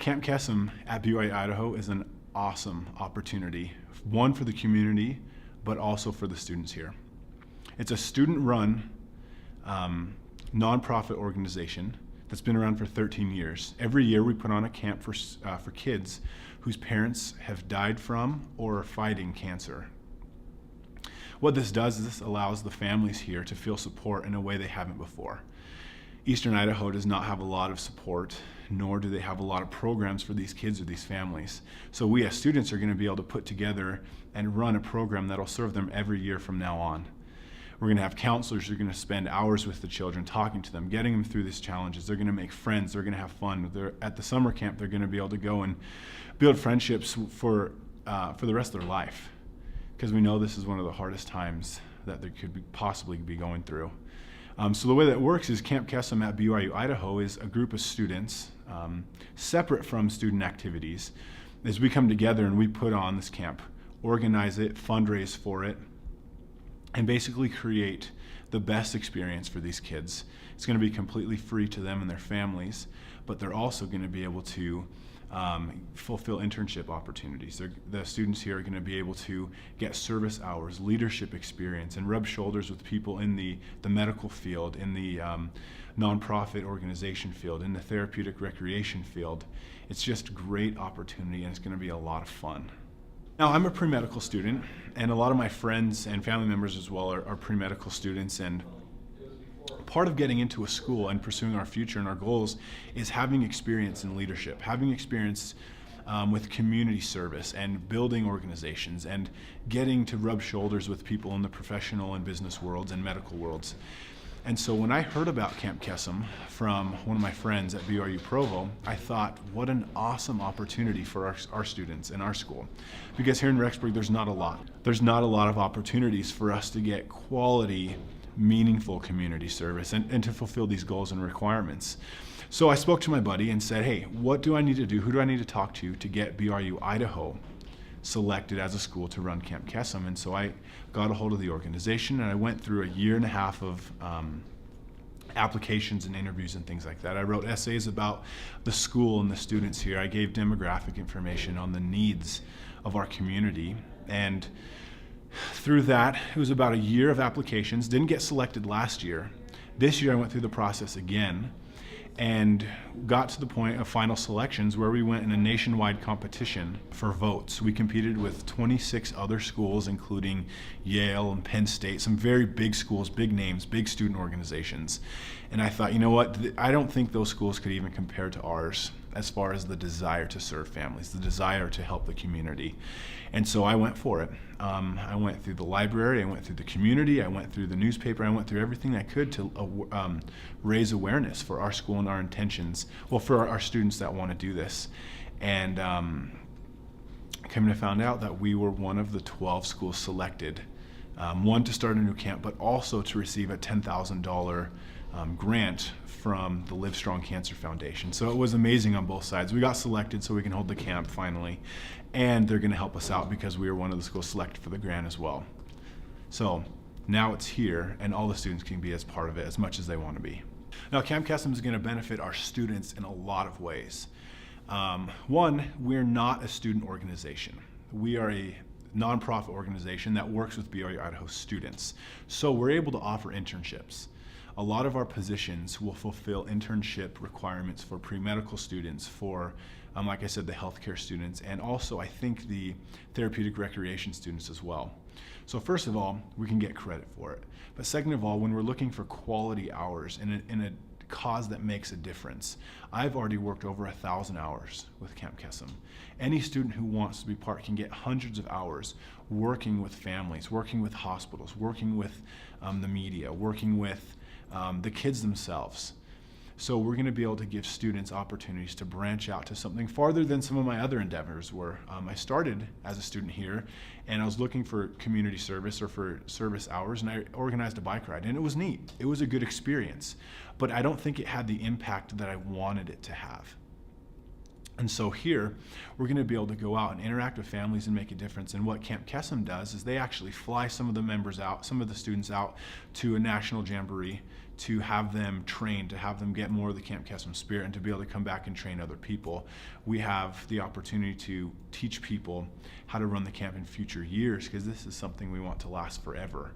Camp Kesem at BYU Idaho is an awesome opportunity, one for the community, but also for the students here. It's a student-run nonprofit organization that's been around for 13 years. Every year we put on a camp for kids whose parents have died from or are fighting cancer. What this does is this allows the families here to feel support in a way they haven't before. Eastern Idaho does not have a lot of support, nor do they have a lot of programs for these kids or these families. So we as students are going to be able to put together and run a program that'll serve them every year from now on. We're going to have counselors who are going to spend hours with the children, talking to them, getting them through these challenges. They're going to make friends. They're going to have fun. At the summer camp, they're going to be able to go and build friendships for the rest of their life, because we know this is one of the hardest times that they could possibly be going through. So the way that works is Camp Kesem at BYU Idaho is a group of students separate from student activities. As we come together and we put on this camp, organize it, fundraise for it, and basically create the best experience for these kids. It's going to be completely free to them and their families, but they're also going to be able to fulfill internship opportunities. The students here are going to be able to get service hours, leadership experience, and rub shoulders with people in the medical field, in the nonprofit organization field, in the therapeutic recreation field. It's just a great opportunity, and it's going to be a lot of fun. Now, I'm a pre-medical student, and a lot of my friends and family members as well are pre-medical students, and part of getting into a school and pursuing our future and our goals is having experience in leadership, having experience with community service and building organizations and getting to rub shoulders with people in the professional and business worlds and medical worlds. And so when I heard about Camp Kesem from one of my friends at BYU Provo, I thought, what an awesome opportunity for our students in our school. Because here in Rexburg, there's not a lot. There's not a lot of opportunities for us to get quality, meaningful community service and to fulfill these goals and requirements. So I spoke to my buddy and said, hey, what do I need to do? Who do I need to talk to get BYU Idaho selected as a school to run Camp Kesem? And so I got a hold of the organization, and I went through a year and a half of applications and interviews and things like that. I wrote essays about the school and the students here. I gave demographic information on the needs of our community, and through that, it was about a year of applications. Didn't get selected last year. This year I went through the process again and got to the point of final selections where we went in a nationwide competition for votes. We competed with 26 other schools, including Yale and Penn State, some very big schools, big names, big student organizations. And I thought, you know what, I don't think those schools could even compare to ours as far as the desire to serve families, the desire to help the community. And so I went for it. I went through the library, I went through the community, I went through the newspaper, I went through everything I could to raise awareness for our school and our intentions, well, for our students that want to do this. And came to find out that we were one of the 12 schools selected, one to start a new camp, but also to receive a $10,000 grant from the Live Strong Cancer Foundation. So it was amazing on both sides. We got selected so we can hold the camp finally, and they're going to help us out because we were one of the schools selected for the grant as well. So now it's here, and all the students can be as part of it as much as they want to be. Now, Camp Kesem is going to benefit our students in a lot of ways. One, we're not a student organization. We are a nonprofit organization that works with BYU Idaho students. So we're able to offer internships. A lot of our positions will fulfill internship requirements for pre-medical students, for, like I said, the healthcare students, and also I think the therapeutic recreation students as well. So first of all, we can get credit for it. But second of all, when we're looking for quality hours in a cause that makes a difference, I've already worked over 1,000 hours with Camp Kesem. Any student who wants to be part can get hundreds of hours working with families, working with hospitals, working with the media, working with the kids themselves. So we're going to be able to give students opportunities to branch out to something farther than some of my other endeavors were. I started as a student here, and I was looking for community service or for service hours, and I organized a bike ride, and it was neat. It was a good experience, but I don't think it had the impact that I wanted it to have. And so here, we're going to be able to go out and interact with families and make a difference. And what Camp Kesem does is they actually fly some of the members out, some of the students out to a national jamboree to have them trained, to have them get more of the Camp Kesem spirit and to be able to come back and train other people. We have the opportunity to teach people how to run the camp in future years, because this is something we want to last forever.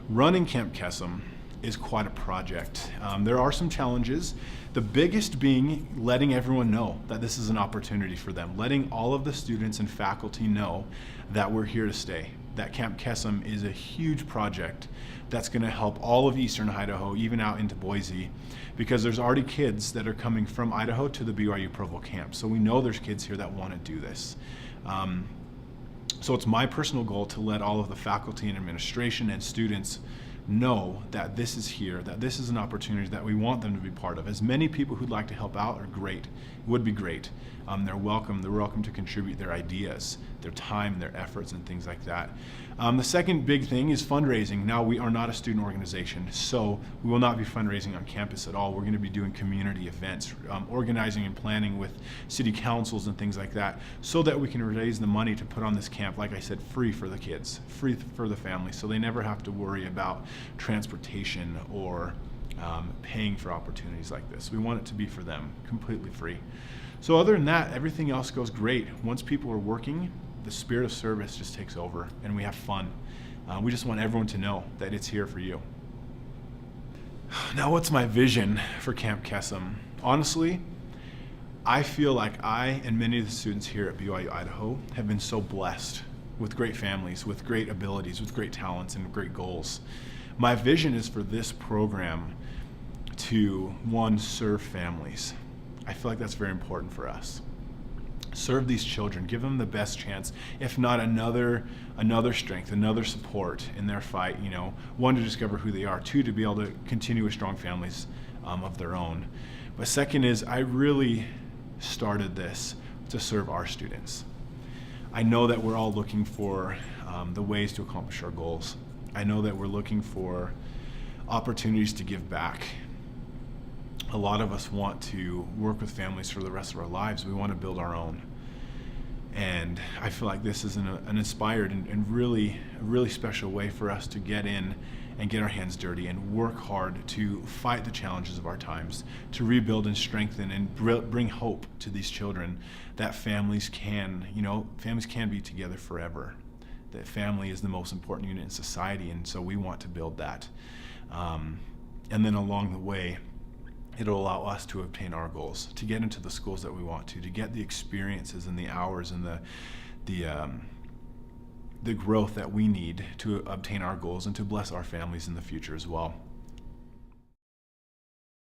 Running Camp Kesem is quite a project. There are some challenges, the biggest being letting everyone know that this is an opportunity for them, letting all of the students and faculty know that we're here to stay, that Camp Kesem is a huge project that's going to help all of Eastern Idaho, even out into Boise, because there's already kids that are coming from Idaho to the BYU Provo camp. So we know there's kids here that want to do this. So it's my personal goal to let all of the faculty and administration and students know that this is here, that this is an opportunity that we want them to be part of. As many people who'd like to help out are great, would be great. They're welcome to contribute their ideas, their time, their efforts, and things like that. The second big thing is fundraising. Now, we are not a student organization, so we will not be fundraising on campus at all. We're going to be doing community events, organizing and planning with city councils and things like that, so that we can raise the money to put on this camp, like I said, free for the kids, free for the families, so they never have to worry about transportation or paying for opportunities like this. We want it to be for them, completely free. So other than that, everything else goes great. Once people are working, the spirit of service just takes over and we have fun. We just want everyone to know that it's here for you. Now, what's my vision for Camp Kesem? Honestly, I feel like I and many of the students here at BYU Idaho have been so blessed with great families, with great abilities, with great talents, and great goals. My vision is for this program to, one, serve families. I feel like that's very important for us. Serve these children, give them the best chance, if not another strength, another support in their fight, one, to discover who they are, two, to be able to continue with strong families of their own. But second is, I really started this to serve our students. I know that we're all looking for the ways to accomplish our goals. I know that we're looking for opportunities to give back. A lot of us want to work with families for the rest of our lives. We want to build our own. And I feel like this is an inspired and really special way for us to get in and get our hands dirty and work hard to fight the challenges of our times, to rebuild and strengthen and bring hope to these children that families can be together forever. That family is the most important unit in society, and so we want to build that. And then along the way, it'll allow us to obtain our goals, to get into the schools that we want to get the experiences and the hours and the growth that we need to obtain our goals and to bless our families in the future as well.